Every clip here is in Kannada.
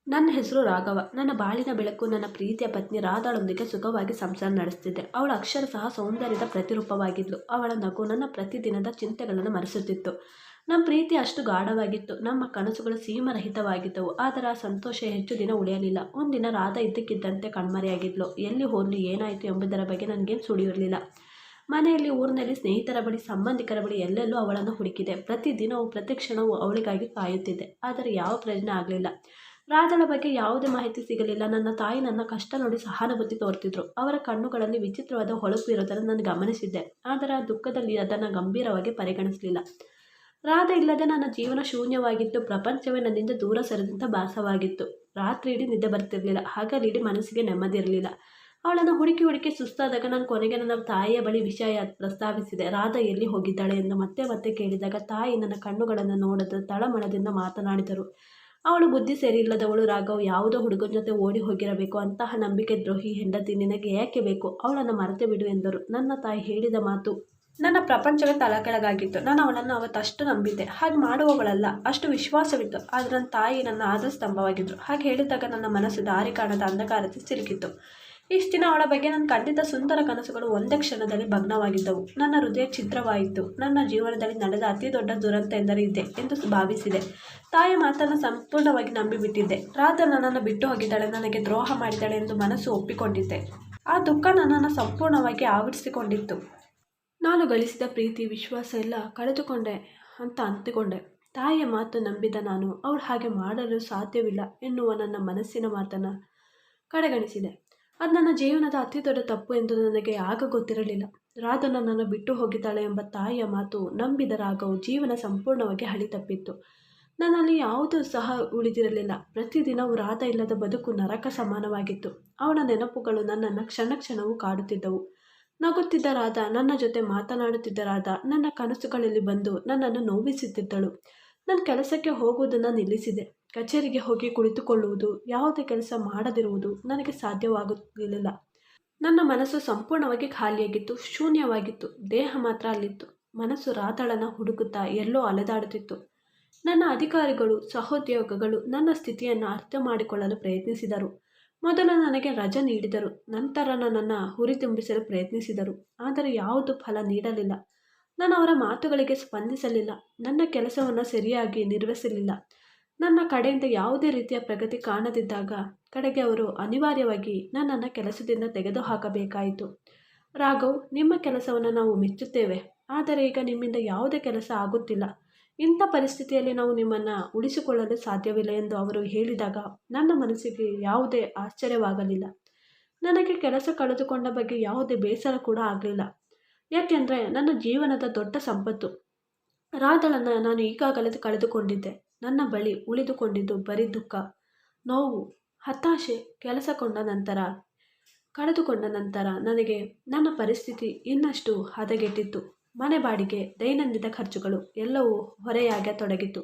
ನನ್ನ ಹೆಸರು ರಾಘವ. ನನ್ನ ಬಾಳಿನ ಬೆಳಕು. ನನ್ನ ಪ್ರೀತಿಯ ಪತ್ನಿ ರಾಧಾಳೊಂದಿಗೆ ಸುಖವಾಗಿ ಸಂಸಾರ ನಡೆಸುತ್ತಿದ್ದೆ. ಅವಳು ಅಕ್ಷರಶಃ ಸೌಂದರ್ಯದ ಪ್ರತಿರೂಪವಾಗಿದ್ಲು. ಅವಳ ನಗು ನನ್ನ ಪ್ರತಿದಿನದ ಚಿಂತೆಗಳನ್ನು ಮರೆಸುತ್ತಿತ್ತು. ನಮ್ಮ ಪ್ರೀತಿ ಅಷ್ಟು ಗಾಢವಾಗಿತ್ತು. ನಮ್ಮ ಕನಸುಗಳು ಸೀಮಾರಹಿತವಾಗಿದ್ದವು. ಆದರೆ ಆ ಸಂತೋಷ ಹೆಚ್ಚು ದಿನ ಉಳಿಯಲಿಲ್ಲ. ಒಂದಿನ ರಾಧಾ ಇದ್ದಕ್ಕಿದ್ದಂತೆ ಕಣ್ಮರೆಯಾಗಿದ್ಲು. ಎಲ್ಲಿ ಹೋದ್ಲು, ಏನಾಯಿತು ಎಂಬುದರ ಬಗ್ಗೆ ನನಗೇನು ಸುಳಿಯಿರಲಿಲ್ಲ. ಮನೆಯಲ್ಲಿ, ಊರಿನಲ್ಲಿ, ಸ್ನೇಹಿತರ ಬಳಿ, ಸಂಬಂಧಿಕರ ಬಳಿ ಎಲ್ಲೆಲ್ಲೂ ಅವಳನ್ನು ಹುಡುಕಿದೆ. ಪ್ರತಿದಿನವೂ ಪ್ರತಿ ಕ್ಷಣವೂ ಅವಳಿಗಾಗಿ ಕಾಯುತ್ತಿದ್ದೆ. ಆದರೆ ಯಾವ ಪ್ರಯೋಜನ ಆಗಲಿಲ್ಲ. ರಾಧಳ ಬಗ್ಗೆ ಯಾವುದೇ ಮಾಹಿತಿ ಸಿಗಲಿಲ್ಲ. ನನ್ನ ತಾಯಿ ನನ್ನ ಕಷ್ಟ ನೋಡಿ ಸಹಾನುಭೂತಿ ತೋರ್ತಿದ್ರು. ಅವರ ಕಣ್ಣುಗಳಲ್ಲಿ ವಿಚಿತ್ರವಾದ ಹೊಳಪು ಇರೋದನ್ನು ನಾನು ಗಮನಿಸಿದ್ದೆ. ಆದರೆ ಆ ದುಃಖದಲ್ಲಿ ಅದನ್ನು ಗಂಭೀರವಾಗಿ ಪರಿಗಣಿಸಲಿಲ್ಲ. ರಾಧೆ ಇಲ್ಲದೆ ನನ್ನ ಜೀವನ ಶೂನ್ಯವಾಗಿತ್ತು. ಪ್ರಪಂಚವೇ ನನ್ನಿಂದ ದೂರ ಸರಿದಂಥ ಭಾಸವಾಗಿತ್ತು. ರಾತ್ರಿ ಇಡೀ ನಿದ್ದೆ ಬರ್ತಿರಲಿಲ್ಲ. ಹಗಲಿಡೀ ಮನಸ್ಸಿಗೆ ನೆಮ್ಮದಿ ಇರಲಿಲ್ಲ. ಅವಳನ್ನು ಹುಡುಕಿ ಹುಡುಕಿ ಸುಸ್ತಾದಾಗ ನಾನು ಕೊನೆಗೆ ನನ್ನ ತಾಯಿಯ ಬಳಿ ವಿಷಯ ಪ್ರಸ್ತಾವಿಸಿದೆ. ರಾಧಾ ಎಲ್ಲಿ ಹೋಗಿದ್ದಾಳೆ ಎಂದು ಮತ್ತೆ ಮತ್ತೆ ಕೇಳಿದಾಗ ತಾಯಿ ನನ್ನ ಕಣ್ಣುಗಳನ್ನು ನೋಡದ ತಳಮಳದಿಂದ ಮಾತನಾಡಿದರು. ಅವಳು ಬುದ್ಧಿ ಸರಿಯಿಲ್ಲದವಳು ರಾಘವ್. ಯಾವುದೋ ಹುಡುಗನ ಜೊತೆ ಓಡಿ ಹೋಗಿರಬೇಕು. ಅಂತಹ ನಂಬಿಕೆ ದ್ರೋಹಿ ಹೆಂಡತಿ ನಿನಗೆ ಏಕೆ ಬೇಕು? ಅವಳನ್ನು ಮರೆತು ಬಿಡು ಎಂದರು. ನನ್ನ ತಾಯಿ ಹೇಳಿದ ಮಾತು ನನ್ನ ಪ್ರಪಂಚವೇ ತಲೆಕೆಳಗಾಗಿತ್ತು. ನಾನು ಅವಳನ್ನು ಅವತ್ತಷ್ಟು ನಂಬಿದ್ದೆ. ಹಾಗೆ ಮಾಡುವವಳಲ್ಲ, ಅಷ್ಟು ವಿಶ್ವಾಸವಿತ್ತು. ಆದರೆ ನನ್ನ ತಾಯಿ ನನ್ನ ಆಧಾರ ಸ್ತಂಭವಾಗಿದ್ದರು. ಹಾಗೆ ಹೇಳಿದಾಗ ನನ್ನ ಮನಸ್ಸು ದಾರಿ ಕಾಣದ ಅಂಧಕಾರತೆ ಸಿಲುಕಿತ್ತು. ಇಷ್ಟು ದಿನ ಅವಳ ಬಗ್ಗೆ ನಾನು ಕಂಡಿದ್ದ ಸುಂದರ ಕನಸುಗಳು ಒಂದೇ ಕ್ಷಣದಲ್ಲಿ ಭಗ್ನವಾಗಿದ್ದವು. ನನ್ನ ಹೃದಯ ಛಿದ್ರವಾಯಿತು. ನನ್ನ ಜೀವನದಲ್ಲಿ ನಡೆದ ಅತಿ ದೊಡ್ಡ ದುರಂತ ಎಂದರೆ ಇದೆ ಎಂದು ಭಾವಿಸಿದೆ. ತಾಯಿಯ ಮಾತನ್ನು ಸಂಪೂರ್ಣವಾಗಿ ನಂಬಿಬಿಟ್ಟಿದ್ದೆ. ರಾಧಾ ನನ್ನನ್ನು ಬಿಟ್ಟು ಹೋಗಿದ್ದಾಳೆ, ನನಗೆ ದ್ರೋಹ ಮಾಡಿದ್ದಾಳೆ ಎಂದು ಮನಸ್ಸು ಒಪ್ಪಿಕೊಂಡಿದ್ದೆ. ಆ ದುಃಖ ನನ್ನನ್ನು ಸಂಪೂರ್ಣವಾಗಿ ಆವರಿಸಿಕೊಂಡಿತ್ತು. ನಾನು ಗಳಿಸಿದ ಪ್ರೀತಿ, ವಿಶ್ವಾಸ ಎಲ್ಲ ಕಳೆದುಕೊಂಡೆ ಅಂತ ಅಂದುಕೊಂಡೆ. ತಾಯಿಯ ಮಾತು ನಂಬಿದ ನಾನು ಅವಳು ಹಾಗೆ ಮಾಡಲು ಸಾಧ್ಯವಿಲ್ಲ ಎನ್ನುವ ನನ್ನ ಮನಸ್ಸಿನ ಮಾತನ್ನು ಕಡೆಗಣಿಸಿದೆ. ಅದು ನನ್ನ ಜೀವನದ ಅತಿ ದೊಡ್ಡ ತಪ್ಪು ಎಂದು ನನಗೆ ಆಗ ಗೊತ್ತಿರಲಿಲ್ಲ. ರಾಧಾ ನನ್ನನ್ನು ಬಿಟ್ಟು ಹೋಗಿದ್ದಾಳೆ ಎಂಬ ತಾಯಿಯ ಮಾತು ನಂಬಿದ ರಾಘವ್ ಜೀವನ ಸಂಪೂರ್ಣವಾಗಿ ಹಳಿ ತಪ್ಪಿತ್ತು. ನನ್ನಲ್ಲಿ ಯಾವುದೂ ಸಹ ಉಳಿದಿರಲಿಲ್ಲ. ಪ್ರತಿದಿನವೂ ರಾಧಾ ಇಲ್ಲದ ಬದುಕು ನರಕ ಸಮಾನವಾಗಿತ್ತು. ಅವಳ ನೆನಪುಗಳು ನನ್ನನ್ನು ಕ್ಷಣ ಕ್ಷಣವೂ ಕಾಡುತ್ತಿದ್ದವು. ನಗುತ್ತಿದ್ದ ರಾಧಾ, ನನ್ನ ಜೊತೆ ಮಾತನಾಡುತ್ತಿದ್ದ ರಾಧಾ ನನ್ನ ಕನಸುಗಳಲ್ಲಿ ಬಂದು ನನ್ನನ್ನು ನೋವಿಸುತ್ತಿದ್ದಳು. ನನ್ನ ಕೆಲಸಕ್ಕೆ ಹೋಗುವುದನ್ನು ನಿಲ್ಲಿಸಿದೆ. ಕಚೇರಿಗೆ ಹೋಗಿ ಕುಳಿತುಕೊಳ್ಳುವುದು, ಯಾವುದೇ ಕೆಲಸ ಮಾಡದಿರುವುದು ನನಗೆ ಸಾಧ್ಯವಾಗುತ್ತಿರಲಿಲ್ಲ. ನನ್ನ ಮನಸ್ಸು ಸಂಪೂರ್ಣವಾಗಿ ಖಾಲಿಯಾಗಿತ್ತು, ಶೂನ್ಯವಾಗಿತ್ತು. ದೇಹ ಮಾತ್ರ ಅಲ್ಲಿತ್ತು. ಮನಸ್ಸು ರಾಧಾಳನ್ನು ಹುಡುಕುತ್ತಾ ಎಲ್ಲೋ ಅಲೆದಾಡುತ್ತಿತ್ತು. ನನ್ನ ಅಧಿಕಾರಿಗಳು, ಸಹೋದ್ಯೋಗಿಗಳು ನನ್ನ ಸ್ಥಿತಿಯನ್ನು ಅರ್ಥ ಮಾಡಿಕೊಳ್ಳಲು ಪ್ರಯತ್ನಿಸಿದರು. ಮೊದಲು ನನಗೆ ರಜೆ ನೀಡಿದರು. ನಂತರ ನನ್ನನ್ನು ಹುರಿದುಂಬಿಸಲು ಪ್ರಯತ್ನಿಸಿದರು. ಆದರೆ ಯಾವುದೂ ಫಲ ನೀಡಲಿಲ್ಲ. ನಾನು ಅವರ ಮಾತುಗಳಿಗೆ ಸ್ಪಂದಿಸಲಿಲ್ಲ. ನನ್ನ ಕೆಲಸವನ್ನು ಸರಿಯಾಗಿ ನಿರ್ವಹಿಸಲಿಲ್ಲ. ನನ್ನ ಕಡೆಯಿಂದ ಯಾವುದೇ ರೀತಿಯ ಪ್ರಗತಿ ಕಾಣದಿದ್ದಾಗ ಕಡೆಗೆ ಅವರು ಅನಿವಾರ್ಯವಾಗಿ ನನ್ನನ್ನು ಕೆಲಸದಿಂದ ತೆಗೆದುಹಾಕಬೇಕಾಯಿತು. ರಾಘವ್, ನಿಮ್ಮ ಕೆಲಸವನ್ನು ನಾವು ಮೆಚ್ಚುತ್ತೇವೆ. ಆದರೆ ಈಗ ನಿಮ್ಮಿಂದ ಯಾವುದೇ ಕೆಲಸ ಆಗುತ್ತಿಲ್ಲ. ಇಂಥ ಪರಿಸ್ಥಿತಿಯಲ್ಲಿ ನಾವು ನಿಮ್ಮನ್ನು ಉಳಿಸಿಕೊಳ್ಳಲು ಸಾಧ್ಯವಿಲ್ಲ ಎಂದು ಅವರು ಹೇಳಿದಾಗ ನನ್ನ ಮನಸ್ಸಿಗೆ ಯಾವುದೇ ಆಶ್ಚರ್ಯವಾಗಲಿಲ್ಲ. ನನಗೆ ಕೆಲಸ ಕಳೆದುಕೊಂಡ ಬಗ್ಗೆ ಯಾವುದೇ ಬೇಸರ ಕೂಡ ಆಗಲಿಲ್ಲ. ಯಾಕೆಂದರೆ ನನ್ನ ಜೀವನದ ದೊಡ್ಡ ಸಂಪತ್ತು ರಾಧಳನ್ನು ನಾನು ಈಗಾಗಲೇ ಕಳೆದುಕೊಂಡಿದ್ದೆ. ನನ್ನ ಬಳಿ ಉಳಿದುಕೊಂಡಿದ್ದು ಬರೀ ದುಃಖ, ನೋವು, ಹತಾಶೆ. ಕೆಲಸ ಕಳೆದುಕೊಂಡ ನಂತರ ನನಗೆ ನನ್ನ ಪರಿಸ್ಥಿತಿ ಇನ್ನಷ್ಟು ಹದಗೆಟ್ಟಿತ್ತು. ಮನೆ ಬಾಡಿಗೆ, ದೈನಂದಿನ ಖರ್ಚುಗಳು ಎಲ್ಲವೂ ಹೊರೆಯಾಗತೊಡಗಿತು.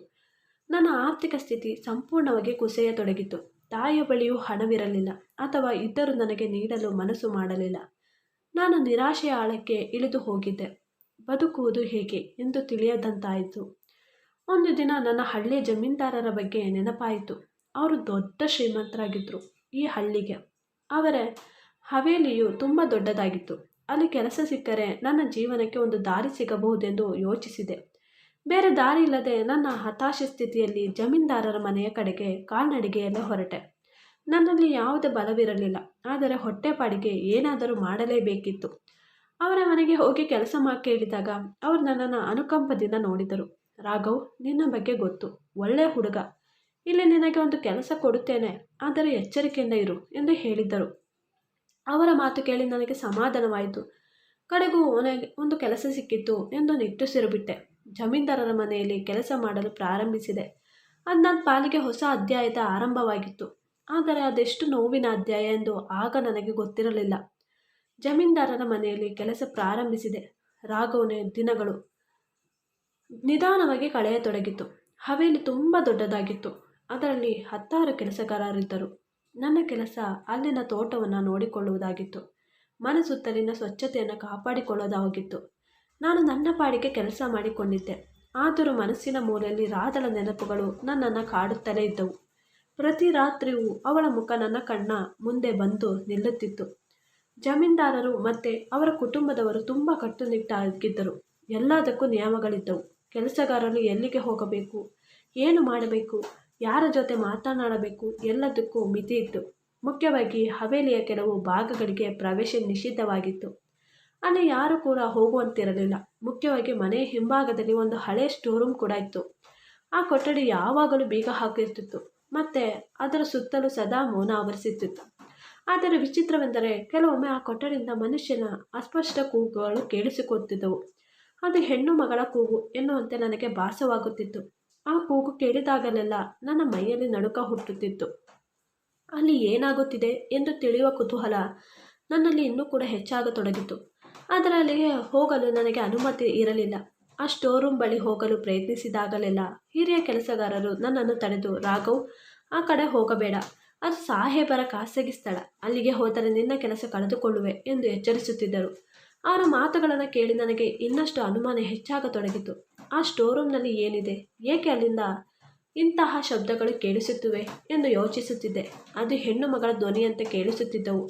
ನನ್ನ ಆರ್ಥಿಕ ಸ್ಥಿತಿ ಸಂಪೂರ್ಣವಾಗಿ ಕುಸಿಯತೊಡಗಿತು. ತಾಯಿಯ ಬಳಿಯೂ ಹಣವಿರಲಿಲ್ಲ, ಅಥವಾ ಇದ್ದರೂ ನನಗೆ ನೀಡಲು ಮನಸ್ಸು ಮಾಡಲಿಲ್ಲ. ನಾನು ನಿರಾಶೆಯ ಆಳಕ್ಕೆ ಇಳಿದು ಹೋಗಿದ್ದೆ. ಬದುಕುವುದು ಹೇಗೆ ಎಂದು ತಿಳಿಯದಂತಾಯಿತು. ಒಂದು ದಿನ ನನ್ನ ಹಳ್ಳಿಯ ಜಮೀನ್ದಾರರ ಬಗ್ಗೆ ನೆನಪಾಯಿತು. ಅವರು ದೊಡ್ಡ ಶ್ರೀಮಂತರಾಗಿದ್ದರು. ಈ ಹಳ್ಳಿಗೆ ಅವರ ಹವೇಲಿಯು ತುಂಬ ದೊಡ್ಡದಾಗಿತ್ತು. ಅಲ್ಲಿ ಕೆಲಸ ಸಿಕ್ಕರೆ ನನ್ನ ಜೀವನಕ್ಕೆ ಒಂದು ದಾರಿ ಸಿಗಬಹುದೆಂದು ಯೋಚಿಸಿದೆ. ಬೇರೆ ದಾರಿ ಇಲ್ಲದೆ ನನ್ನ ಹತಾಶ ಸ್ಥಿತಿಯಲ್ಲಿ ಜಮೀನ್ದಾರರ ಮನೆಯ ಕಡೆಗೆ ಕಾಲ್ನಡಿಗೆಯಲ್ಲೇ ಹೊರಟೆ. ನನ್ನಲ್ಲಿ ಯಾವುದೇ ಬಲವಿರಲಿಲ್ಲ, ಆದರೆ ಹೊಟ್ಟೆಪಾಡಿಗೆ ಏನಾದರೂ ಮಾಡಲೇಬೇಕಿತ್ತು. ಅವರ ಮನೆಗೆ ಹೋಗಿ ಕೆಲಸ ಕೇಳಿದಾಗ ಅವರು ನನ್ನನ್ನು ಅನುಕಂಪದಿಂದ ನೋಡಿದರು. ರಾಘವ್, ನಿನ್ನ ಬಗ್ಗೆ ಗೊತ್ತು, ಒಳ್ಳೆಯ ಹುಡುಗ. ಇಲ್ಲಿ ನಿನಗೆ ಒಂದು ಕೆಲಸ ಕೊಡುತ್ತೇನೆ, ಆದರೆ ಎಚ್ಚರಿಕೆಯಿಂದ ಇರು ಎಂದು ಹೇಳಿದ್ದರು. ಅವರ ಮಾತು ಕೇಳಿ ನನಗೆ ಸಮಾಧಾನವಾಯಿತು. ಕಡೆಗೂ ಒಂದು ಕೆಲಸ ಸಿಕ್ಕಿತ್ತು ಎಂದು ನಿಟ್ಟುಸಿರುಬಿಟ್ಟೆ. ಜಮೀನ್ದಾರರ ಮನೆಯಲ್ಲಿ ಕೆಲಸ ಮಾಡಲು ಪ್ರಾರಂಭಿಸಿದೆ. ಅದು ನನ್ನ ಪಾಲಿಗೆ ಹೊಸ ಅಧ್ಯಾಯದ ಆರಂಭವಾಗಿತ್ತು. ಆದರೆ ಅದೆಷ್ಟು ನೋವಿನ ಅಧ್ಯಾಯ ಎಂದು ಆಗ ನನಗೆ ಗೊತ್ತಿರಲಿಲ್ಲ. ಜಮೀನ್ದಾರರ ಮನೆಯಲ್ಲಿ ಕೆಲಸ ಪ್ರಾರಂಭಿಸಿದೆ. ರಾಘವನ ದಿನಗಳು ನಿಧಾನವಾಗಿ ಕಳೆಯತೊಡಗಿತು. ಹವೇಲಿ ತುಂಬ ದೊಡ್ಡದಾಗಿತ್ತು. ಅದರಲ್ಲಿ 10 ಕೆಲಸಗಾರರಿದ್ದರು. ನನ್ನ ಕೆಲಸ ಅಲ್ಲಿನ ತೋಟವನ್ನು ನೋಡಿಕೊಳ್ಳುವುದಾಗಿತ್ತು. ಮನೆ ಸುತ್ತಲಿನ ಸ್ವಚ್ಛತೆಯನ್ನು ಕಾಪಾಡಿಕೊಳ್ಳೋದಾಗಿತ್ತು. ನಾನು ನನ್ನ ಪಾಡಿಗೆ ಕೆಲಸ ಮಾಡಿಕೊಂಡಿದ್ದೆ. ಆದರೂ ಮನಸ್ಸಿನ ಮೂಲೆಯಲ್ಲಿ ರಾಧಳ ನೆನಪುಗಳು ನನ್ನನ್ನು ಕಾಡುತ್ತಲೇ ಇದ್ದವು. ಪ್ರತಿ ರಾತ್ರಿಯೂ ಅವಳ ಮುಖ ನನ್ನ ಕಣ್ಣ ಮುಂದೆ ಬಂದು ನಿಲ್ಲುತ್ತಿತ್ತು. ಜಮೀನ್ದಾರರು ಮತ್ತು ಅವರ ಕುಟುಂಬದವರು ತುಂಬ ಕಟ್ಟುನಿಟ್ಟಾಗಿದ್ದರು. ಎಲ್ಲದಕ್ಕೂ ನಿಯಮಗಳಿದ್ದವು. ಕೆಲಸಗಾರರು ಎಲ್ಲಿಗೆ ಹೋಗಬೇಕು, ಏನು ಮಾಡಬೇಕು, ಯಾರ ಜೊತೆ ಮಾತನಾಡಬೇಕು ಎಲ್ಲದಕ್ಕೂ ಮಿತಿ ಇತ್ತು. ಮುಖ್ಯವಾಗಿ ಹವೇಲಿಯ ಕೆಲವು ಭಾಗಗಳಿಗೆ ಪ್ರವೇಶ ನಿಷಿದ್ಧವಾಗಿತ್ತು. ಅಲ್ಲಿ ಯಾರು ಕೂಡ ಹೋಗುವಂತಿರಲಿಲ್ಲ. ಮುಖ್ಯವಾಗಿ ಮನೆಯ ಹಿಂಭಾಗದಲ್ಲಿ ಒಂದು ಹಳೆಯ ಸ್ಟೋರ್ ಕೂಡ ಇತ್ತು. ಆ ಕೊಠಡಿ ಯಾವಾಗಲೂ ಬೀಗ ಹಾಕಿರ್ತಿತ್ತು ಮತ್ತು ಅದರ ಸುತ್ತಲೂ ಸದಾ ಮೌನ ಆವರಿಸುತ್ತಿತ್ತು. ಆದರೆ ವಿಚಿತ್ರವೆಂದರೆ ಕೆಲವೊಮ್ಮೆ ಆ ಕೊಠಡಿಯಿಂದ ಮನುಷ್ಯನ ಅಸ್ಪಷ್ಟ ಕೂಗುಗಳು ಕೇಳಿಸಿಕೊಳ್ತಿದ್ದವು. ಅದು ಹೆಣ್ಣು ಮಗಳ ಕೂಗು ಎನ್ನುವಂತೆ ನನಗೆ ಭಾಸವಾಗುತ್ತಿತ್ತು. ಆ ಕೂಗು ಕೇಳಿದಾಗಲೆಲ್ಲ ನನ್ನ ಮೈಯಲ್ಲಿ ನಡುಕ ಹುಟ್ಟುತ್ತಿತ್ತು. ಅಲ್ಲಿ ಏನಾಗುತ್ತಿದೆ ಎಂದು ತಿಳಿಯುವ ಕುತೂಹಲ ನನ್ನಲ್ಲಿ ಇನ್ನೂ ಕೂಡ ಹೆಚ್ಚಾಗತೊಡಗಿತು. ಆದರೆ ಅಲ್ಲಿಗೆ ಹೋಗಲು ನನಗೆ ಅನುಮತಿ ಇರಲಿಲ್ಲ. ಆ ಸ್ಟೋರ್ ರೂಮ್ ಬಳಿ ಹೋಗಲು ಪ್ರಯತ್ನಿಸಿದಾಗಲೆಲ್ಲ ಹಿರಿಯ ಕೆಲಸಗಾರರು ನನ್ನನ್ನು ತಡೆದು, ರಾಘವ್, ಆ ಕಡೆ ಹೋಗಬೇಡ, ಅದು ಸಾಹೇಬರ ಖಾಸಗಿ ಸ್ಥಳ, ಅಲ್ಲಿಗೆ ಹೋದರೆ ನಿನ್ನ ಕೆಲಸ ಕಳೆದುಕೊಳ್ಳುವೆ ಎಂದು ಎಚ್ಚರಿಸುತ್ತಿದ್ದರು. ಅವರ ಮಾತುಗಳನ್ನು ಕೇಳಿ ನನಗೆ ಇನ್ನಷ್ಟು ಅನುಮಾನ ಹೆಚ್ಚಾಗತೊಡಗಿತು. ಆ ಸ್ಟೋರ್ ರೂಮ್ನಲ್ಲಿ ಏನಿದೆ, ಏಕೆ ಅಲ್ಲಿಂದ ಇಂತಹ ಶಬ್ದಗಳು ಕೇಳಿಸುತ್ತಿವೆ ಎಂದು ಯೋಚಿಸುತ್ತಿದ್ದೆ. ಅದು ಹೆಣ್ಣು ಮಗಳ ಧ್ವನಿಯಂತೆ ಕೇಳಿಸುತ್ತಿದ್ದವು.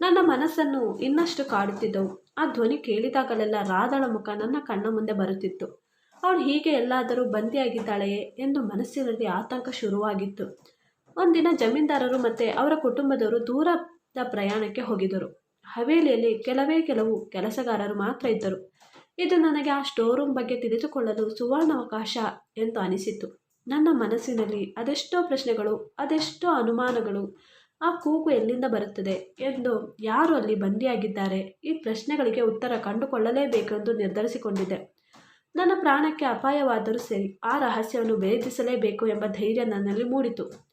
ನನ್ನ ಮನಸ್ಸನ್ನು ಇನ್ನಷ್ಟು ಕಾಡುತ್ತಿದ್ದವು. ಆ ಧ್ವನಿ ಕೇಳಿದಾಗಲೆಲ್ಲ ರಾಧಳ ಮುಖ ನನ್ನ ಕಣ್ಣ ಮುಂದೆ ಬರುತ್ತಿತ್ತು. ಅವಳು ಹೀಗೆ ಎಲ್ಲಾದರೂ ಬಂದಿಯಾಗಿದ್ದಾಳೆಯೇ ಎಂದು ಮನಸ್ಸಿನಲ್ಲಿ ಆತಂಕ ಶುರುವಾಗಿತ್ತು. ಒಂದಿನ ಜಮೀನ್ದಾರರು ಮತ್ತು ಅವರ ಕುಟುಂಬದವರು ದೂರದ ಪ್ರಯಾಣಕ್ಕೆ ಹೋಗಿದ್ದರು. ಹವೇಲಿಯಲ್ಲಿ ಕೆಲವು ಕೆಲಸಗಾರರು ಮಾತ್ರ ಇದ್ದರು. ಇದು ನನಗೆ ಆ ಸ್ಟೋರ್ ರೂಮ್ ಬಗ್ಗೆ ತಿಳಿದುಕೊಳ್ಳಲು ಸುವರ್ಣಾವಕಾಶ ಎಂದು ಅನಿಸಿತು. ನನ್ನ ಮನಸ್ಸಿನಲ್ಲಿ ಅದೆಷ್ಟೋ ಪ್ರಶ್ನೆಗಳು, ಅದೆಷ್ಟೋ ಅನುಮಾನಗಳು. ಆ ಕೂಗು ಎಲ್ಲಿಂದ ಬರುತ್ತದೆ ಎಂದು, ಯಾರು ಅಲ್ಲಿ ಬಂದಿಯಾಗಿದ್ದಾರೆ, ಈ ಪ್ರಶ್ನೆಗಳಿಗೆ ಉತ್ತರ ಕಂಡುಕೊಳ್ಳಲೇಬೇಕೆಂದು ನಿರ್ಧರಿಸಿಕೊಂಡಿದ್ದೆ. ನನ್ನ ಪ್ರಾಣಕ್ಕೆ ಅಪಾಯವಾದರೂ ಸರಿ, ಆ ರಹಸ್ಯವನ್ನು ಭೇದಿಸಲೇಬೇಕು ಎಂಬ ಧೈರ್ಯ ನನ್ನಲ್ಲಿ ಮೂಡಿತು.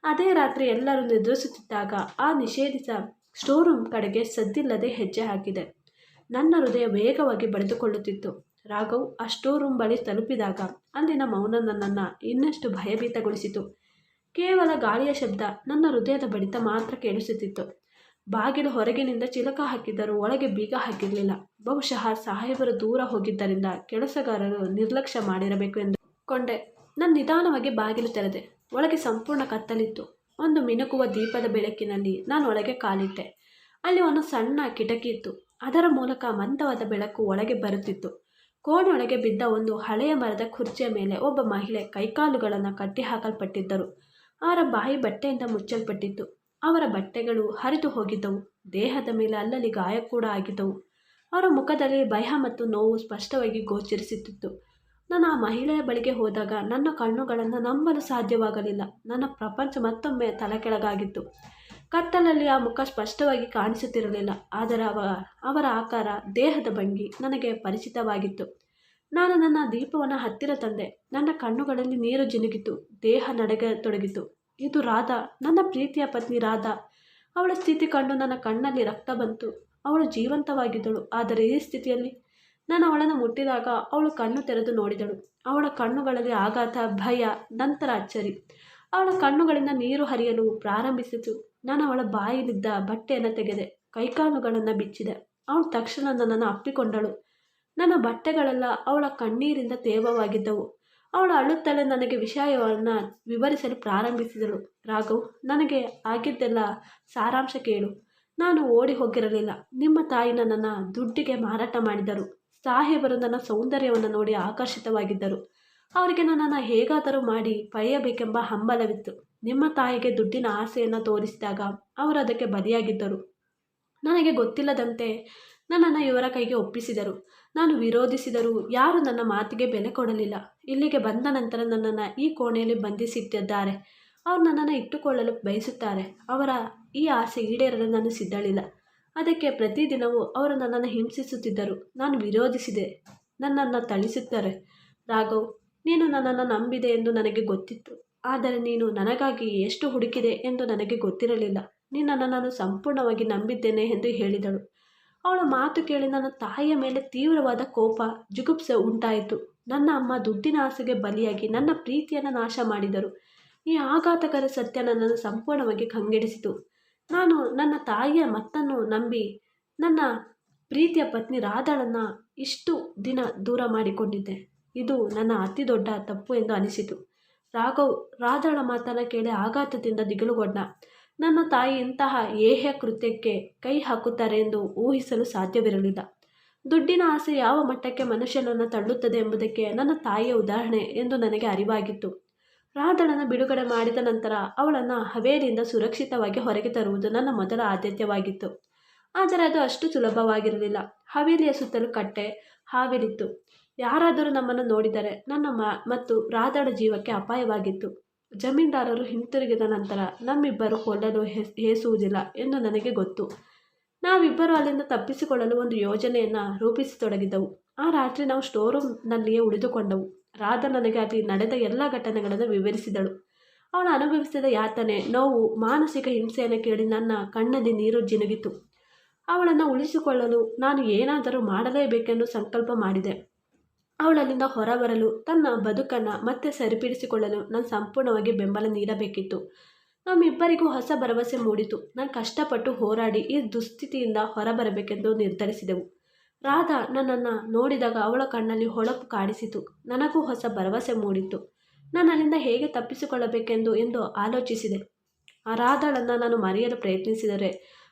ಅದೇ ರಾತ್ರಿ ಎಲ್ಲರೂ ನಿದ್ರಿಸುತ್ತಿದ್ದಾಗ ಆ ನಿಷೇಧಿತ ಸ್ಟೋರ್ ರೂಮ್ ಕಡೆಗೆ ಸದ್ದಿಲ್ಲದೆ ಹೆಜ್ಜೆ ಹಾಕಿದೆ. ನನ್ನ ಹೃದಯ ವೇಗವಾಗಿ ಬಡಿದುಕೊಳ್ಳುತ್ತಿತ್ತು. ರಾಘವ್ ಆ ಸ್ಟೋರ್ ರೂಮ್ ಬಳಿ ತಲುಪಿದಾಗ ಅಲ್ಲಿನ ಮೌನ ನನ್ನನ್ನು ಇನ್ನಷ್ಟು ಭಯಭೀತಗೊಳಿಸಿತು. ಕೇವಲ ಗಾಳಿಯ ಶಬ್ದ, ನನ್ನ ಹೃದಯದ ಬಡಿತ ಮಾತ್ರ ಕೇಳಿಸುತ್ತಿತ್ತು. ಬಾಗಿಲು ಹೊರಗಿನಿಂದ ಚಿಲಕ ಹಾಕಿದ್ದರೂ ಒಳಗೆ ಬೀಗ ಹಾಕಿರಲಿಲ್ಲ. ಬಹುಶಃ ಸಾಹೇಬರು ದೂರ ಹೋಗಿದ್ದರಿಂದ ಕೆಲಸಗಾರರು ನಿರ್ಲಕ್ಷ್ಯ ಮಾಡಿರಬೇಕು ಎಂದುಕೊಂಡೆ. ನಾನು ನಿಧಾನವಾಗಿ ಬಾಗಿಲು ತೆರೆದೆ. ಒಳಗೆ ಸಂಪೂರ್ಣ ಕತ್ತಲಿತ್ತು. ಒಂದು ಮಿನುಕುವ ದೀಪದ ಬೆಳಕಿನಲ್ಲಿ ನಾನು ಒಳಗೆ ಕಾಲಿಟ್ಟೆ. ಅಲ್ಲಿ ಒಂದು ಸಣ್ಣ ಕಿಟಕಿ ಇತ್ತು. ಅದರ ಮೂಲಕ ಮಂದವಾದ ಬೆಳಕು ಒಳಗೆ ಬರುತ್ತಿತ್ತು. ಕೋಣೆಯೊಳಗೆ ಬಿದ್ದ ಒಂದು ಹಳೆಯ ಮರದ ಕುರ್ಚಿಯ ಮೇಲೆ ಒಬ್ಬ ಮಹಿಳೆ ಕೈಕಾಲುಗಳನ್ನು ಕಟ್ಟಿ ಹಾಕಲ್ಪಟ್ಟಿದ್ದರು. ಅವರ ಬಾಯಿ ಬಟ್ಟೆಯಿಂದ ಮುಚ್ಚಲ್ಪಟ್ಟಿತ್ತು. ಅವರ ಬಟ್ಟೆಗಳು ಹರಿದು ಹೋಗಿದ್ದವು. ದೇಹದ ಮೇಲೆ ಅಲ್ಲಲ್ಲಿ ಗಾಯ ಕೂಡ ಆಗಿದ್ದವು. ಅವರ ಮುಖದಲ್ಲಿ ಭಯ ಮತ್ತು ನೋವು ಸ್ಪಷ್ಟವಾಗಿ ಗೋಚರಿಸುತ್ತಿತ್ತು. ನಾನು ಆ ಮಹಿಳೆಯ ಬಳಿಗೆ ಹೋದಾಗ ನನ್ನ ಕಣ್ಣುಗಳನ್ನು ನಂಬಲು ಸಾಧ್ಯವಾಗಲಿಲ್ಲ. ನನ್ನ ಪ್ರಪಂಚ ಮತ್ತೊಮ್ಮೆ ತಲೆಕೆಳಗಾಗಿತ್ತು. ಕತ್ತಲಲ್ಲಿ ಆ ಮುಖ ಸ್ಪಷ್ಟವಾಗಿ ಕಾಣಿಸುತ್ತಿರಲಿಲ್ಲ. ಆದರೆ ಅವರ ಆಕಾರ, ದೇಹದ ಭಂಗಿ ನನಗೆ ಪರಿಚಿತವಾಗಿತ್ತು. ನಾನು ನನ್ನ ದೀಪವನ್ನು ಹತ್ತಿರ ತಂದೆ. ನನ್ನ ಕಣ್ಣುಗಳಲ್ಲಿ ನೀರು ಜಿನುಗಿತು. ದೇಹ ನಡಗತೊಡಗಿತು. ಇದು ರಾಧಾ, ನನ್ನ ಪ್ರೀತಿಯ ಪತ್ನಿ ರಾಧಾ. ಅವಳ ಸ್ಥಿತಿ ಕಂಡು ನನ್ನ ಕಣ್ಣಲ್ಲಿ ರಕ್ತ ಬಂತು. ಅವಳು ಜೀವಂತವಾಗಿದ್ದಳು. ಆದರೆ ಈ ಸ್ಥಿತಿಯಲ್ಲಿ ನಾನು ಅವಳನ್ನು ಮುಟ್ಟಿದಾಗ ಅವಳು ಕಣ್ಣು ತೆರೆದು ನೋಡಿದಳು. ಅವಳ ಕಣ್ಣುಗಳಲ್ಲಿ ಆಘಾತ, ಭಯ, ನಂತರ ಅಚ್ಚರಿ. ಅವಳ ಕಣ್ಣುಗಳಿಂದ ನೀರು ಹರಿಯಲು ಪ್ರಾರಂಭಿಸಿತು. ನಾನು ಅವಳ ಬಾಯಿಲಿದ್ದ ಬಟ್ಟೆಯನ್ನು ತೆಗೆದೆ, ಕೈಕಾಲುಗಳನ್ನು ಬಿಚ್ಚಿದೆ. ಅವಳು ತಕ್ಷಣ ನನ್ನನ್ನು ಅಪ್ಪಿಕೊಂಡಳು. ನನ್ನ ಬಟ್ಟೆಗಳೆಲ್ಲ ಅವಳ ಕಣ್ಣೀರಿಂದ ತೇವವಾಗಿದ್ದವು. ಅವಳು ಅಳುತ್ತಲೇ ನನಗೆ ವಿಷಯವನ್ನು ವಿವರಿಸಲು ಪ್ರಾರಂಭಿಸಿದಳು. ರಾಘವ್, ನನಗೆ ಆಗಿದ್ದೆಲ್ಲ ಸಾರಾಂಶ ಕೇಳು. ನಾನು ಓಡಿ ಹೋಗಿರಲಿಲ್ಲ. ನಿಮ್ಮ ತಾಯಿ ನನ್ನನ್ನು ದುಡ್ಡಿಗೆ ಮಾರಾಟ ಮಾಡಿದರು. ಸಾಹೇಬರು ನನ್ನ ಸೌಂದರ್ಯವನ್ನು ನೋಡಿ ಆಕರ್ಷಿತವಾಗಿದ್ದರು. ಅವರಿಗೆ ನನ್ನನ್ನು ಹೇಗಾದರೂ ಮಾಡಿ ಪಡೆಯಬೇಕೆಂಬ ಹಂಬಲವಿತ್ತು. ನಿಮ್ಮ ತಾಯಿಗೆ ದುಡ್ಡಿನ ಆಸೆಯನ್ನು ತೋರಿಸಿದಾಗ ಅವರು ಅದಕ್ಕೆ ಬಲಿಯಾಗಿದ್ದರು. ನನಗೆ ಗೊತ್ತಿಲ್ಲದಂತೆ ನನ್ನನ್ನು ಇವರ ಕೈಗೆ ಒಪ್ಪಿಸಿದರು. ನಾನು ವಿರೋಧಿಸಿದರೂ ಯಾರೂ ನನ್ನ ಮಾತಿಗೆ ಬೆಲೆ ಕೊಡಲಿಲ್ಲ. ಇಲ್ಲಿಗೆ ಬಂದ ನಂತರ ನನ್ನನ್ನು ಈ ಕೋಣೆಯಲ್ಲಿ ಬಂಧಿಸಿಟ್ಟಿದ್ದಾರೆ. ಅವರು ನನ್ನನ್ನು ಇಟ್ಟುಕೊಳ್ಳಲು ಬಯಸುತ್ತಾರೆ. ಅವರ ಈ ಆಸೆ ಈಡೇರಲು ನಾನು ಸಿದ್ಧಳಿಲ್ಲ. ಅದಕ್ಕೆ ಪ್ರತಿದಿನವೂ ಅವರು ನನ್ನನ್ನು ಹಿಂಸಿಸುತ್ತಿದ್ದರು. ನಾನು ವಿರೋಧಿಸಿದೆ. ನನ್ನನ್ನು ಥಳಿಸುತ್ತಾರೆ. ರಾಘವ್, ನೀನು ನನ್ನನ್ನು ನಂಬಿದೆ ಎಂದು ನನಗೆ ಗೊತ್ತಿತ್ತು. ಆದರೆ ನೀನು ನನಗಾಗಿ ಎಷ್ಟು ಹುಡುಕಿದೆ ಎಂದು ನನಗೆ ಗೊತ್ತಿರಲಿಲ್ಲ. ನಿನ್ನನ್ನು ನಾನು ಸಂಪೂರ್ಣವಾಗಿ ನಂಬಿದ್ದೇನೆ ಎಂದು ಹೇಳಿದಳು. ಅವಳ ಮಾತು ಕೇಳಿ ನನ್ನ ತಾಯಿಯ ಮೇಲೆ ತೀವ್ರವಾದ ಕೋಪ, ಜುಗುಪ್ಸೆ ಉಂಟಾಯಿತು. ನನ್ನ ಅಮ್ಮ ದುಡ್ಡಿನ ಆಸೆಗೆ ಬಲಿಯಾಗಿ ನನ್ನ ಪ್ರೀತಿಯನ್ನು ನಾಶ ಮಾಡಿದರು. ಈ ಆಘಾತಕರ ಸತ್ಯ ನನ್ನನ್ನು ಸಂಪೂರ್ಣವಾಗಿ ಕಂಗೆಡಿಸಿತು. ನಾನು ನನ್ನ ತಾಯಿಯ ಮಾತನ್ನು ನಂಬಿ ನನ್ನ ಪ್ರೀತಿಯ ಪತ್ನಿ ರಾಧಾಳನ್ನು ಇಷ್ಟು ದಿನ ದೂರ ಮಾಡಿಕೊಂಡಿದ್ದೆ. ಇದು ನನ್ನ ಅತಿ ದೊಡ್ಡ ತಪ್ಪು ಎಂದು ಅನಿಸಿತು. ರಾಘವ್ ರಾಧಳ ಮಾತನ್ನು ಕೇಳಿ ಆಘಾತದಿಂದ ದಿಗಿಲುಗೊಂಡ. ನನ್ನ ತಾಯಿ ಇಂತಹ ಏಹ್ಯ ಕೃತ್ಯಕ್ಕೆ ಕೈ ಹಾಕುತ್ತಾರೆ ಎಂದು ಊಹಿಸಲು ಸಾಧ್ಯವಿರಲಿಲ್ಲ. ದುಡ್ಡಿನ ಆಸೆ ಯಾವ ಮಟ್ಟಕ್ಕೆ ಮನುಷ್ಯನನ್ನು ತಳ್ಳುತ್ತದೆ ಎಂಬುದಕ್ಕೆ ನನ್ನ ತಾಯಿಯ ಉದಾಹರಣೆ ಎಂದು ನನಗೆ ಅರಿವಾಗಿತ್ತು. ರಾಧಳನ್ನು ಬಿಡುಗಡೆ ಮಾಡಿದ ನಂತರ ಅವಳನ್ನು ಹವೇಲಿಯಿಂದ ಸುರಕ್ಷಿತವಾಗಿ ಹೊರಗೆ ತರುವುದು ನನ್ನ ಮೊದಲ ಆದ್ಯತೆವಾಗಿತ್ತು. ಆದರೆ ಅದು ಅಷ್ಟು ಸುಲಭವಾಗಿರಲಿಲ್ಲ. ಹವೇಲಿಯ ಸುತ್ತಲೂ ಕಟ್ಟೆ ಹಾವೇಲಿತ್ತು. ಯಾರಾದರೂ ನಮ್ಮನ್ನು ನೋಡಿದರೆ ನನ್ನ ಮತ್ತು ರಾಧಳ ಜೀವಕ್ಕೆ ಅಪಾಯವಾಗಿತ್ತು. ಜಮೀನ್ದಾರರು ಹಿಂತಿರುಗಿದ ನಂತರ ನಮ್ಮಿಬ್ಬರು ಕೊಲ್ಲಲು ಹೇಸುವುದಿಲ್ಲ ಎಂದು ನನಗೆ ಗೊತ್ತು. ನಾವಿಬ್ಬರು ಅಲ್ಲಿಂದ ತಪ್ಪಿಸಿಕೊಳ್ಳಲು ಒಂದು ಯೋಜನೆಯನ್ನು ರೂಪಿಸತೊಡಗಿದ್ದೆವು. ಆ ರಾತ್ರಿ ನಾವು ಸ್ಟೋರ್ ರೂಮ್ನಲ್ಲಿಯೇ ಉಳಿದುಕೊಂಡವು. ರಾಧಾ ನನಗೆ ಅಲ್ಲಿ ನಡೆದ ಎಲ್ಲ ಘಟನೆಗಳನ್ನು ವಿವರಿಸಿದಳು. ಅವಳು ಅನುಭವಿಸಿದ ಯಾತನೆ, ನೋವು, ಮಾನಸಿಕ ಹಿಂಸೆಯನ್ನು ಕೇಳಿ ನನ್ನ ಕಣ್ಣಲ್ಲಿ ನೀರು ಜಿನುಗಿತು. ಅವಳನ್ನು ಉಳಿಸಿಕೊಳ್ಳಲು ನಾನು ಏನಾದರೂ ಮಾಡಲೇಬೇಕೆಂದು ಸಂಕಲ್ಪ ಮಾಡಿದೆ. ಅವಳಲ್ಲಿಂದ ಹೊರಬರಲು, ತನ್ನ ಬದುಕನ್ನು ಮತ್ತೆ ಸರಿಪಡಿಸಿಕೊಳ್ಳಲು ನಾನು ಸಂಪೂರ್ಣವಾಗಿ ಬೆಂಬಲ ನೀಡಬೇಕಿತ್ತು. ನಮ್ಮಿಬ್ಬರಿಗೂ ಹೊಸ ಭರವಸೆ ಮೂಡಿತು. ನಾನು ಕಷ್ಟಪಟ್ಟು ಹೋರಾಡಿ ಈ ದುಸ್ಥಿತಿಯಿಂದ ಹೊರಬರಬೇಕೆಂದು ನಿರ್ಧರಿಸಿದೆವು. ರಾಧಾ ನನ್ನನ್ನು ನೋಡಿದಾಗ ಅವಳ ಕಣ್ಣಲ್ಲಿ ಹೊಳಪು ಕಾಣಿಸಿತು. ನನಗೂ ಹೊಸ ಭರವಸೆ ಮೂಡಿತು. ನಾನು ಅಲ್ಲಿಂದ ಹೇಗೆ ತಪ್ಪಿಸಿಕೊಳ್ಳಬೇಕೆಂದು ಆಲೋಚಿಸಿದೆ. ಆ ರಾಧಾಳನ್ನು ನಾನು ಮರೆಯಲು ಪ್ರಯತ್ನಿಸಿದರೆ,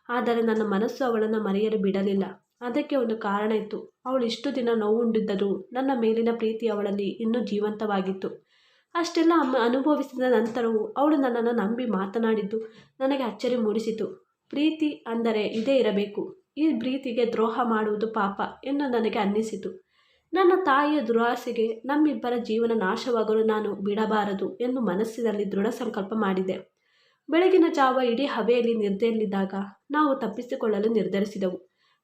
ಆದರೆ ನನ್ನ ಮನಸ್ಸು ಅವಳನ್ನು ಮರೆಯಲು ಬಿಡಲಿಲ್ಲ. ಅದಕ್ಕೆ ಒಂದು ಕಾರಣ ಇತ್ತು. ಅವಳು ಇಷ್ಟು ದಿನ ನೋವುಂಡಿದ್ದರೂ ನನ್ನ ಮೇಲಿನ ಪ್ರೀತಿ ಅವಳಲ್ಲಿ ಇನ್ನೂ ಜೀವಂತವಾಗಿತ್ತು. ಅಷ್ಟೆಲ್ಲ ಅನುಭವಿಸಿದ ನಂತರವೂ ಅವಳು ನನ್ನನ್ನು ನಂಬಿ ಮಾತನಾಡಿದ್ದು ನನಗೆ ಅಚ್ಚರಿ ಮೂಡಿಸಿತು. ಪ್ರೀತಿ ಅಂದರೆ ಇದೇ ಇರಬೇಕು. ಈ ಪ್ರೀತಿಗೆ ದ್ರೋಹ ಮಾಡುವುದು ಪಾಪ ಎಂದು ನನಗೆ ಅನ್ನಿಸಿತು. ನನ್ನ ತಾಯಿಯ ದುರಾಸೆಗೆ ನಮ್ಮಿಬ್ಬರ ಜೀವನ ನಾಶವಾಗಲು ನಾನು ಬಿಡಬಾರದು ಎಂದು ಮನಸ್ಸಿನಲ್ಲಿ ದೃಢ ಸಂಕಲ್ಪ ಮಾಡಿದೆ. ಬೆಳಗಿನ ಜಾವ ಇಡೀ ಹವೇಲಿ ನಿದ್ದೆಯಲ್ಲಿದ್ದಾಗ ನಾವು ತಪ್ಪಿಸಿಕೊಳ್ಳಲು ನಿರ್ಧರಿಸಿದೆವು.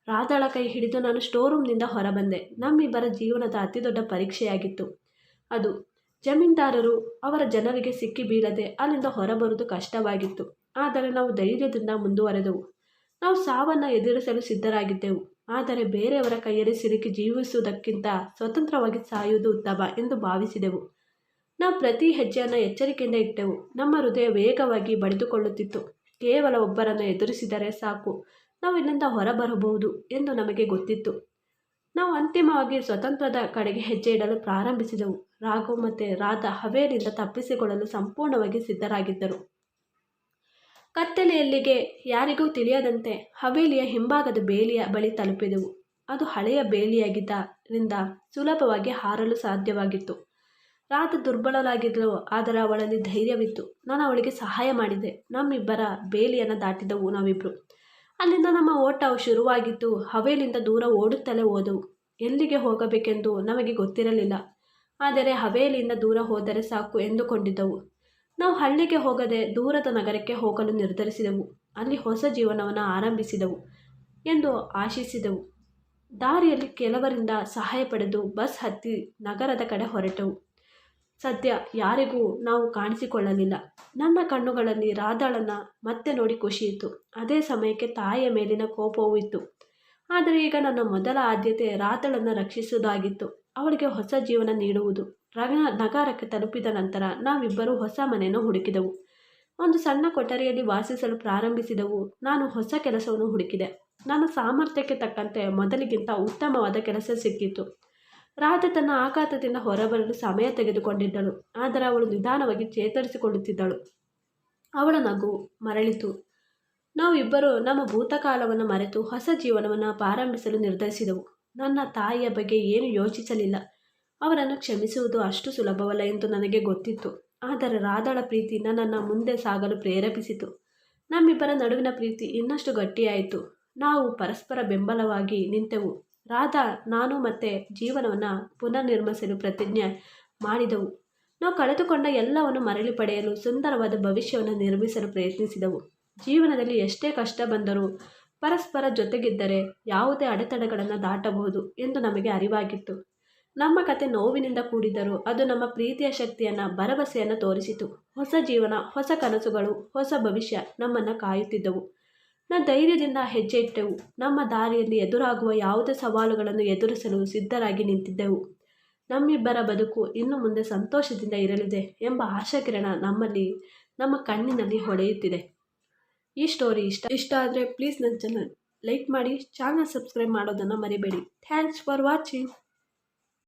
ರಾಧಳ ಕೈ ಹಿಡಿದು ನಾನು ಸ್ಟೋರ್ ರೂಮ್ನಿಂದ ಹೊರಬಂದೆ. ನಮ್ಮಿಬ್ಬರ ಜೀವನದ ಅತಿದೊಡ್ಡ ಪರೀಕ್ಷೆಯಾಗಿತ್ತು ಅದು. ಜಮೀನ್ದಾರರು ಅವರ ಜನರಿಗೆ ಸಿಕ್ಕಿ ಬೀಳದೆ ಅಲ್ಲಿಂದ ಹೊರಬರುವುದು ಕಷ್ಟವಾಗಿತ್ತು. ಆದರೆ ನಾವು ಧೈರ್ಯದಿಂದ ಮುಂದುವರೆದೆವು. ನಾವು ಸಾವನ್ನು ಎದುರಿಸಲು ಸಿದ್ಧರಾಗಿದ್ದೆವು. ಆದರೆ ಬೇರೆಯವರ ಕೈಯಲ್ಲಿ ಸಿಲುಕಿ ಜೀವಿಸುವುದಕ್ಕಿಂತ ಸ್ವತಂತ್ರವಾಗಿ ಸಾಯುವುದು ಉತ್ತಮ ಎಂದು ಭಾವಿಸಿದೆವು. ನಾವು ಪ್ರತಿ ಹೆಜ್ಜೆಯನ್ನು ಎಚ್ಚರಿಕೆಯಿಂದ ಇಟ್ಟೆವು. ನಮ್ಮ ಹೃದಯ ವೇಗವಾಗಿ ಬಡಿದುಕೊಳ್ಳುತ್ತಿತ್ತು. ಕೇವಲ ಒಬ್ಬರನ್ನು ಎದುರಿಸಿದರೆ ಸಾಕು, ನಾವು ಇಲ್ಲಿಂದ ಹೊರಬರಬಹುದು ಎಂದು ನಮಗೆ ಗೊತ್ತಿತ್ತು. ನಾವು ಅಂತಿಮವಾಗಿ ಸ್ವತಂತ್ರದ ಕಡೆಗೆ ಹೆಜ್ಜೆ ಇಡಲು ಪ್ರಾರಂಭಿಸಿದೆವು. ರಾಘವ್ ಮತ್ತು ರಾಧಾ ಹವೇಲಿಯಿಂದ ತಪ್ಪಿಸಿಕೊಳ್ಳಲು ಸಂಪೂರ್ಣವಾಗಿ ಸಿದ್ಧರಾಗಿದ್ದರು. ಕತ್ತಲೆಯಲ್ಲಿಗೆ ಯಾರಿಗೂ ತಿಳಿಯದಂತೆ ಹವೇಲಿಯ ಹಿಂಭಾಗದ ಬೇಲಿಯ ಬಳಿ ತಲುಪಿದೆವು. ಅದು ಹಳೆಯ ಬೇಲಿಯಾಗಿದ್ದರಿಂದ ಸುಲಭವಾಗಿ ಹಾರಲು ಸಾಧ್ಯವಾಗಿತ್ತು. ರಾಧಾ ದುರ್ಬಲರಾಗಿದ್ದಳು, ಆದರೆ ಅವಳಲ್ಲಿ ಧೈರ್ಯವಿತ್ತು. ನಾನು ಅವಳಿಗೆ ಸಹಾಯ ಮಾಡಿದೆ. ನಮ್ಮಿಬ್ಬರ ಬೇಲಿಯನ್ನು ದಾಟಿದೆವು. ನಾವಿಬ್ಬರು ಅಲ್ಲಿಂದ ನಮ್ಮ ಓಟವು ಶುರುವಾಗಿತ್ತು. ಹವೇಲಿಂದ ದೂರ ಓಡುತ್ತಲೇ ಹೋದೆವು. ಎಲ್ಲಿಗೆ ಹೋಗಬೇಕೆಂದು ನಮಗೆ ಗೊತ್ತಿರಲಿಲ್ಲ. ಆದರೆ ಹವೇಲಿಯಿಂದ ದೂರ ಹೋದರೆ ಸಾಕು ಎಂದುಕೊಂಡಿದ್ದೆವು. ನಾವು ಹಳ್ಳಿಗೆ ಹೋಗದೆ ದೂರದ ನಗರಕ್ಕೆ ಹೋಗಲು ನಿರ್ಧರಿಸಿದೆವು. ಅಲ್ಲಿ ಹೊಸ ಜೀವನವನ್ನು ಆರಂಭಿಸಿದೆವು ಎಂದು ಆಶಿಸಿದೆವು. ದಾರಿಯಲ್ಲಿ ಕೆಲವರಿಂದ ಸಹಾಯ ಪಡೆದು ಬಸ್ ಹತ್ತಿ ನಗರದ ಕಡೆ ಹೊರಟೆವು. ಸದ್ಯ ಯಾರಿಗೂ ನಾವು ಕಾಣಿಸಿಕೊಳ್ಳಲಿಲ್ಲ. ನನ್ನ ಕಣ್ಣುಗಳಲ್ಲಿ ರಾಧಳನ್ನು ಮತ್ತೆ ನೋಡಿ ಖುಷಿಯಿತ್ತು. ಅದೇ ಸಮಯಕ್ಕೆ ತಾಯಿಯ ಮೇಲಿನ ಕೋಪವೂ ಇತ್ತು. ಆದರೆ ಈಗ ನನ್ನ ಮೊದಲ ಆದ್ಯತೆ ರಾಧಳನ್ನು ರಕ್ಷಿಸುವುದಾಗಿತ್ತು. ಅವಳಿಗೆ ಹೊಸ ಜೀವನ ನೀಡುವುದು. ನಗರಕ್ಕೆ ತಲುಪಿದ ನಂತರ ನಾವಿಬ್ಬರೂ ಹೊಸ ಮನೆಯನ್ನು ಹುಡುಕಿದೆವು. ಒಂದು ಸಣ್ಣ ಕೊಠರಿಯಲ್ಲಿ ವಾಸಿಸಲು ಪ್ರಾರಂಭಿಸಿದೆವು. ನಾನು ಹೊಸ ಕೆಲಸವನ್ನು ಹುಡುಕಿದೆ. ನನ್ನ ಸಾಮರ್ಥ್ಯಕ್ಕೆ ತಕ್ಕಂತೆ ಮೊದಲಿಗಿಂತ ಉತ್ತಮವಾದ ಕೆಲಸ ಸಿಕ್ಕಿತು. ರಾಧಾ ತನ್ನ ಆಘಾತದಿಂದ ಹೊರಬರಲು ಸಮಯ ತೆಗೆದುಕೊಂಡಿದ್ದಳು. ಆದರೆ ಅವಳು ನಿಧಾನವಾಗಿ ಚೇತರಿಸಿಕೊಳ್ಳುತ್ತಿದ್ದಳು. ಅವಳ ನಗು ಮರಳಿತು. ನಾವಿಬ್ಬರು ನಮ್ಮ ಭೂತಕಾಲವನ್ನು ಮರೆತು ಹೊಸ ಜೀವನವನ್ನು ಪ್ರಾರಂಭಿಸಲು ನಿರ್ಧರಿಸಿದೆವು. ನನ್ನ ತಾಯಿಯ ಬಗ್ಗೆ ಏನು ಯೋಚಿಸಲಿಲ್ಲ. ಅವರನ್ನು ಕ್ಷಮಿಸುವುದು ಅಷ್ಟು ಸುಲಭವಲ್ಲ ಎಂದು ನನಗೆ ಗೊತ್ತಿತ್ತು. ಆದರೆ ರಾಧಳ ಪ್ರೀತಿ ನನ್ನನ್ನು ಮುಂದೆ ಸಾಗಲು ಪ್ರೇರೇಪಿಸಿತು. ನಮ್ಮಿಬ್ಬರ ನಡುವಿನ ಪ್ರೀತಿ ಇನ್ನಷ್ಟು ಗಟ್ಟಿಯಾಯಿತು. ನಾವು ಪರಸ್ಪರ ಬೆಂಬಲವಾಗಿ ನಿಂತೆವು. ರಾಧಾ ನಾನು ಮತ್ತೆ ಜೀವನವನ್ನು ಪುನರ್ನಿರ್ಮಿಸಲು ಪ್ರತಿಜ್ಞೆ ಮಾಡಿದೆವು. ನಾವು ಕಳೆದುಕೊಂಡ ಎಲ್ಲವನ್ನು ಮರಳಿ ಪಡೆಯಲು ಸುಂದರವಾದ ಭವಿಷ್ಯವನ್ನು ನಿರ್ಮಿಸಲು ಪ್ರಯತ್ನಿಸಿದೆವು. ಜೀವನದಲ್ಲಿ ಎಷ್ಟೇ ಕಷ್ಟ ಬಂದರೂ ಪರಸ್ಪರ ಜೊತೆಗಿದ್ದರೆ ಯಾವುದೇ ಅಡೆತಡೆಗಳನ್ನು ದಾಟಬಹುದು ಎಂದು ನಮಗೆ ಅರಿವಾಗಿತ್ತು. ನಮ್ಮ ಕತೆ ನೋವಿನಿಂದ ಕೂಡಿದರೂ ಅದು ನಮ್ಮ ಪ್ರೀತಿಯ ಶಕ್ತಿಯನ್ನು, ಭರವಸೆಯನ್ನು ತೋರಿಸಿತು. ಹೊಸ ಜೀವನ, ಹೊಸ ಕನಸುಗಳು, ಹೊಸ ಭವಿಷ್ಯ ನಮ್ಮನ್ನು ಕಾಯುತ್ತಿದ್ದವು. ನಾವು ಧೈರ್ಯದಿಂದ ಹೆಜ್ಜೆ ಇಟ್ಟೆವು. ನಮ್ಮ ದಾರಿಯಲ್ಲಿ ಎದುರಾಗುವ ಯಾವುದೇ ಸವಾಲುಗಳನ್ನು ಎದುರಿಸಲು ಸಿದ್ಧರಾಗಿ ನಿಂತಿದ್ದೆವು. ನಮ್ಮಿಬ್ಬರ ಬದುಕು ಇನ್ನು ಮುಂದೆ ಸಂತೋಷದಿಂದ ಇರಲಿದೆ ಎಂಬ ಆಶಾಕಿರಣ ನಮ್ಮ ಕಣ್ಣಿನಲ್ಲಿ ಹೊಳೆಯುತ್ತಿದೆ. ಈ ಸ್ಟೋರಿ ಇಷ್ಟ ಆದರೆ ಪ್ಲೀಸ್ ನನ್ನ ಚಾನಲ್ ಲೈಕ್ ಮಾಡಿ, ಚಾನಲ್ ಸಬ್ಸ್ಕ್ರೈಬ್ ಮಾಡೋದನ್ನು ಮರಿಬೇಡಿ. Thanks for watching.